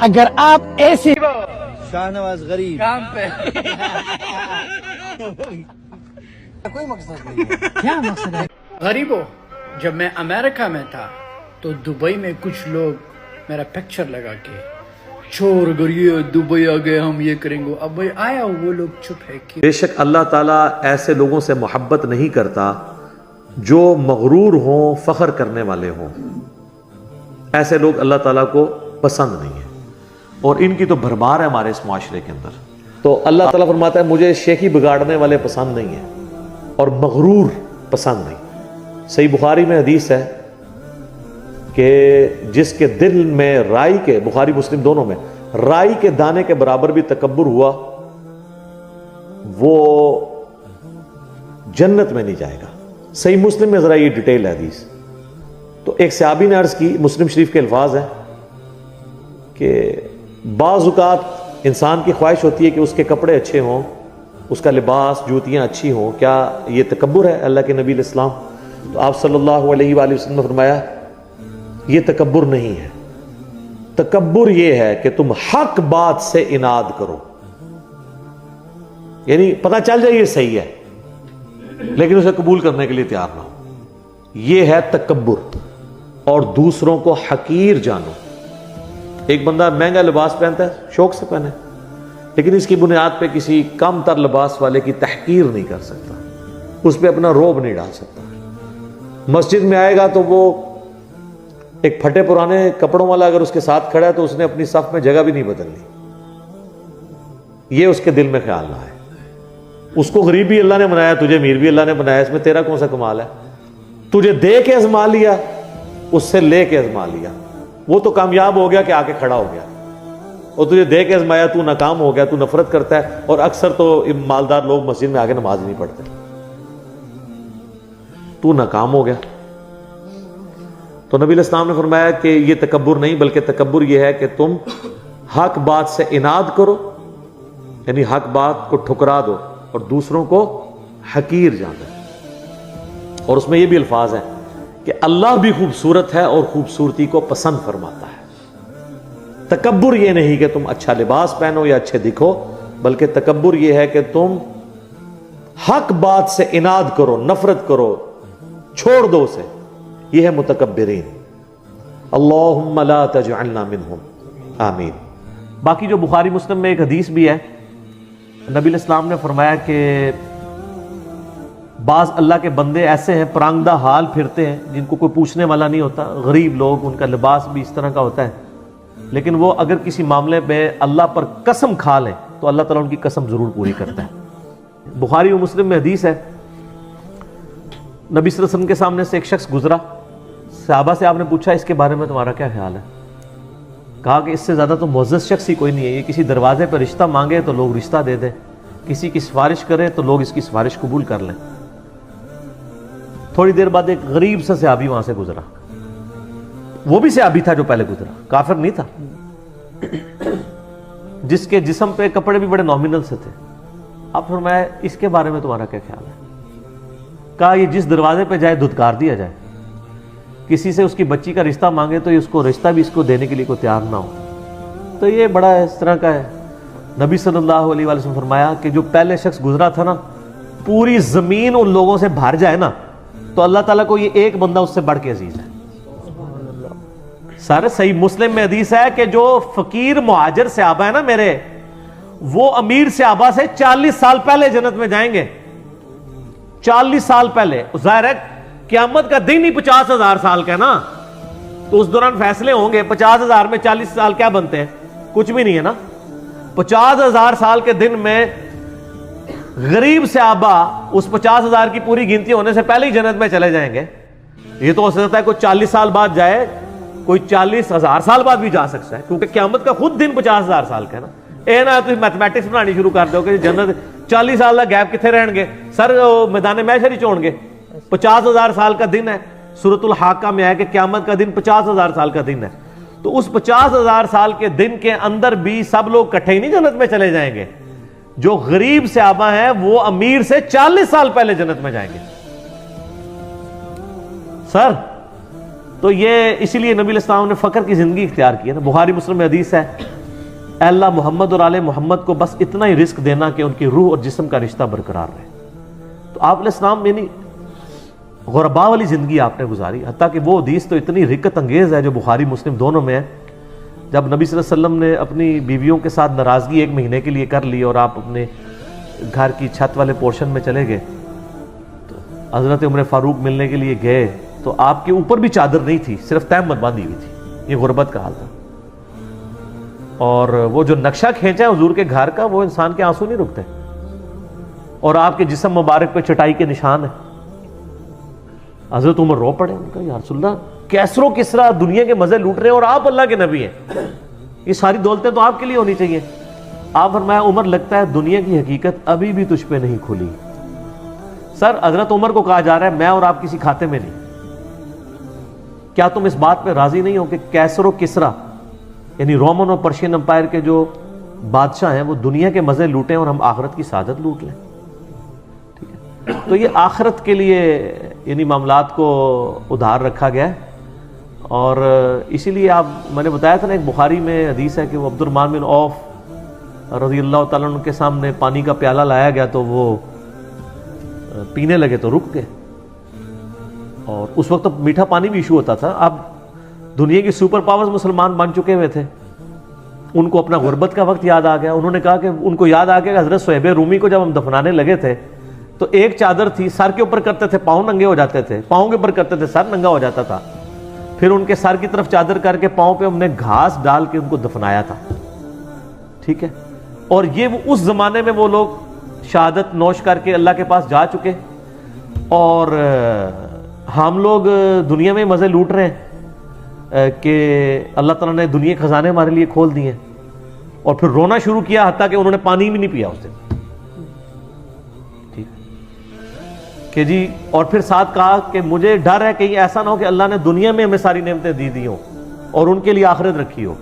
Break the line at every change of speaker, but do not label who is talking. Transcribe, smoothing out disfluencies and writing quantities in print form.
اگر آپ ایسی
شاہنواز غریب
کام پہ
کوئی مقصد نہیں ہے.
کیا مقصد ہے؟
غریبوں، جب میں امریکہ میں تھا تو دبئی میں کچھ لوگ میرا پکچر لگا کے چور گریے دبئی آ گئے ہم یہ کریں گے. اب آیا وہ لوگ چپ ہے کہ
بے شک اللہ تعالیٰ ایسے لوگوں سے محبت نہیں کرتا جو مغرور ہوں، فخر کرنے والے ہوں. ایسے لوگ اللہ تعالیٰ کو پسند نہیں ہیں، اور ان کی تو بھرمار ہے ہمارے اس معاشرے کے اندر. تو اللہ تعالیٰ فرماتا ہے مجھے شیخی بگاڑنے والے پسند نہیں ہیں اور مغرور پسند نہیں. صحیح بخاری میں حدیث ہے کہ جس کے دل میں رائی کے، بخاری مسلم دونوں میں، رائی کے دانے کے برابر بھی تکبر ہوا وہ جنت میں نہیں جائے گا. صحیح مسلم میں ذرا یہ ڈیٹیل ہے حدیث. تو ایک صحابی نے عرض کی، مسلم شریف کے الفاظ ہیں کہ بعض اوقات انسان کی خواہش ہوتی ہے کہ اس کے کپڑے اچھے ہوں، اس کا لباس، جوتیاں اچھی ہوں. کیا یہ تکبر ہے؟ اللہ کے نبی علیہ السلام. تو آپ صلی اللہ علیہ وآلہ وسلم نے فرمایا یہ تکبر نہیں ہے. تکبر یہ ہے کہ تم حق بات سے اناد کرو، یعنی پتہ چل جائے یہ صحیح ہے لیکن اسے قبول کرنے کے لیے تیار نہ ہو. یہ ہے تکبر. اور دوسروں کو حقیر جانو. ایک بندہ مہنگا لباس پہنتا ہے، شوق سے پہنے، لیکن اس کی بنیاد پہ کسی کم تر لباس والے کی تحقیر نہیں کر سکتا، اس پہ اپنا روب نہیں ڈال سکتا. مسجد میں آئے گا تو وہ ایک پھٹے پرانے کپڑوں والا اگر اس کے ساتھ کھڑا ہے تو اس نے اپنی صف میں جگہ بھی نہیں بدلنی. یہ اس کے دل میں خیال نہ آئے. اس کو غریب بھی اللہ نے بنایا، تجھے امیر بھی اللہ نے بنایا، اس میں تیرا کون سا کمال ہے؟ تجھے دے کے ازما لیا، اس سے لے کے ازما لیا. وہ تو کامیاب ہو گیا کہ آ کے کھڑا ہو گیا، اور تجھے دے کے ازمایا تو ناکام ہو گیا. تو نفرت کرتا ہے، اور اکثر تو مالدار لوگ مسجد میں آ کے نماز نہیں پڑھتے. تو ناکام ہو گیا. تو نبی علیہ السلام نے فرمایا کہ یہ تکبر نہیں، بلکہ تکبر یہ ہے کہ تم حق بات سے اناد کرو، یعنی حق بات کو ٹھکرا دو اور دوسروں کو حقیر جانا. اور اس میں یہ بھی الفاظ ہیں کہ اللہ بھی خوبصورت ہے اور خوبصورتی کو پسند فرماتا ہے. تکبر یہ نہیں کہ تم اچھا لباس پہنو یا اچھے دکھو، بلکہ تکبر یہ ہے کہ تم حق بات سے اناد کرو، نفرت کرو، چھوڑ دو اسے. یہ ہے متکبرین. اللہم لا تجعلنا منہم، آمین. باقی جو بخاری مسلم میں ایک حدیث بھی ہے، نبی علیہ السلام نے فرمایا کہ بعض اللہ کے بندے ایسے ہیں پرانگدہ حال پھرتے ہیں جن کو کوئی پوچھنے والا نہیں ہوتا. غریب لوگ، ان کا لباس بھی اس طرح کا ہوتا ہے، لیکن وہ اگر کسی معاملے پہ اللہ پر قسم کھا لیں تو اللہ تعالیٰ ان کی قسم ضرور پوری کرتا ہے. بخاری و مسلم میں حدیث ہے، نبی صلی اللہ علیہ وسلم کے سامنے سے ایک شخص گزرا. صحابہ سے آپ نے پوچھا اس کے بارے میں تمہارا کیا خیال ہے؟ کہا کہ اس سے زیادہ تو معزز شخص ہی کوئی نہیں ہے. یہ کسی دروازے پہ رشتہ مانگے تو لوگ رشتہ دے دیں، کسی کی سفارش کرے تو لوگ اس کی سفارش قبول کر لیں. تھوڑی دیر بعد ایک غریب سا صحابی وہاں سے گزرا. وہ بھی صحابی تھا جو پہلے گزرا، کافر نہیں تھا، جس کے جسم پہ کپڑے بھی بڑے نامنل سے تھے. آپ فرمایا اس کے بارے میں تمہارا کیا خیال ہے؟ کہا یہ جس دروازے پہ جائے دھتکار دیا جائے، کسی سے اس کی بچی کا رشتہ مانگے تو اس کو رشتہ بھی اس کو دینے کے لیے کوئی تیار نہ ہو. تو یہ بڑا اس طرح کا ہے. نبی صلی اللہ علیہ وسلم فرمایا کہ جو پہلے شخص گزرا تھا نا، پوری زمین ان لوگوں سے بھر جائے نا تو اللہ تعالیٰ کو یہ ایک بندہ اس سے بڑھ کے عزیز ہے. سارے صحیح مسلم میں حدیث ہے کہ جو فقیر مہاجر صحابہ ہیں نا میرے، وہ امیر صحابہ سے 40 سال پہلے جنت میں جائیں گے. 40 سال پہلے. ظاہر ہے قیامت کا دن ہی 50,000 سال کا ہے نا، تو اس دوران فیصلے ہوں گے. 50,000 میں 40 سال کیا بنتے ہیں؟ کچھ بھی نہیں ہے نا. 50,000 سال کے دن میں غریب صحابہ اس 50,000 کی پوری گنتی ہونے سے پہلے ہی جنت میں چلے جائیں گے. یہ تو ہو سکتا ہے کوئی 40 سال بعد جائے، کوئی 40,000 سال بعد بھی جا سکتا ہے، کیونکہ قیامت کا خود دن 50,000 سال کا ہے نا. اے نا تم میتھمیٹکس بنانی شروع کر دو کہ جنت 40 سال کا گیپ کتنے رہن گے؟ سر میدان محشر ہی چھوڑ گے. 50,000 سال کا دن ہے. سورۃ الحاقہ میں ہے کہ قیامت کا دن 50,000 سال کا دن ہے. تو اس 50,000 سال کے دن کے اندر بھی سب لوگ اکٹھے ہی نہیں جنت میں چلے جائیں گے. جو غریب صحابہ ہیں وہ امیر سے 40 سال پہلے جنت میں جائیں گے. سر تو یہ اسی لیے نبی علیہ السلام نے فقر کی زندگی اختیار کی ہے نا. بخاری مسلم میں حدیث ہے, اے اللہ محمد اور آل محمد کو بس اتنا ہی رزق دینا کہ ان کی روح اور جسم کا رشتہ برقرار رہے. تو آپ علیہ السلام یعنی غربا والی زندگی آپ نے گزاری, حتیٰ کہ وہ حدیث تو اتنی رکت انگیز ہے جو بخاری مسلم دونوں میں ہے. جب نبی صلی اللہ علیہ وسلم نے اپنی بیویوں کے ساتھ ناراضگی 1 مہینے کے لیے کر لی اور آپ اپنے گھر کی چھت والے پورشن میں چلے گئے, تو حضرت عمر فاروق ملنے کے لیے گئے تو آپ کے اوپر بھی چادر نہیں تھی, صرف تہمت باندھی ہوئی تھی. یہ غربت کا حال تھا. اور وہ جو نقشہ کھینچا ہے حضور کے گھر کا, وہ انسان کے آنسو نہیں رکتے. اور آپ کے جسم مبارک پہ چٹائی کے نشان ہیں. حضرت عمر رو پڑے, ان کا یا رسول اللہ کیسر و کسرا دنیا کے مزے لوٹ رہے ہیں اور آپ اللہ کے نبی ہیں, یہ ساری دولتیں تو آپ کے لیے ہونی چاہیے. آپ فرمایا عمر لگتا ہے دنیا کی حقیقت ابھی بھی تجھ پہ نہیں کھلی. سر حضرت عمر کو کہا جا رہا ہے میں اور آپ کسی کھاتے میں نہیں. کیا تم اس بات پہ راضی نہیں ہو کہ کیسر و کسرا یعنی رومن اور پرشین امپائر کے جو بادشاہ ہیں وہ دنیا کے مزے لوٹیں اور ہم آخرت کی سعادت لوٹ لیں؟ تو یہ آخرت کے لیے یعنی معاملات کو ادھار رکھا گیا ہے. اور اسی لیے میں نے بتایا تھا نا, ایک بخاری میں حدیث ہے کہ وہ عبد الرحمن بن عوف رضی اللہ تعالیٰ عنہ کے سامنے پانی کا پیالہ لایا گیا تو وہ پینے لگے تو رک گئے. اور اس وقت میٹھا پانی بھی ایشو ہوتا تھا. اب دنیا کی سپر پاورز مسلمان بن چکے ہوئے تھے, ان کو اپنا غربت کا وقت یاد آ گیا. انہوں نے کہا کہ ان کو یاد آ گیا کہ حضرت صہیب رومی کو جب ہم دفنانے لگے تھے تو ایک چادر تھی, سر کے اوپر کرتے تھے پاؤں ننگے ہو جاتے تھے, پاؤں کے اوپر کرتے تھے سر ننگا ہو جاتا تھا. پھر ان کے سر کی طرف چادر کر کے پاؤں پہ ہم نے گھاس ڈال کے ان کو دفنایا تھا. ٹھیک ہے. اور یہ اس زمانے میں وہ لوگ شہادت نوش کر کے اللہ کے پاس جا چکے, اور ہم لوگ دنیا میں مزے لوٹ رہے ہیں کہ اللہ تعالیٰ نے دنیا کے خزانے ہمارے لیے کھول دیے. اور پھر رونا شروع کیا حتیٰ کہ انہوں نے پانی بھی نہیں پیا اس دن. کہ جی, اور پھر ساتھ کہا کہ مجھے ڈر ہے کہیں ایسا نہ ہو کہ اللہ نے دنیا میں ہمیں ساری نعمتیں دی ہوں اور ان کے لیے آخرت رکھی ہو.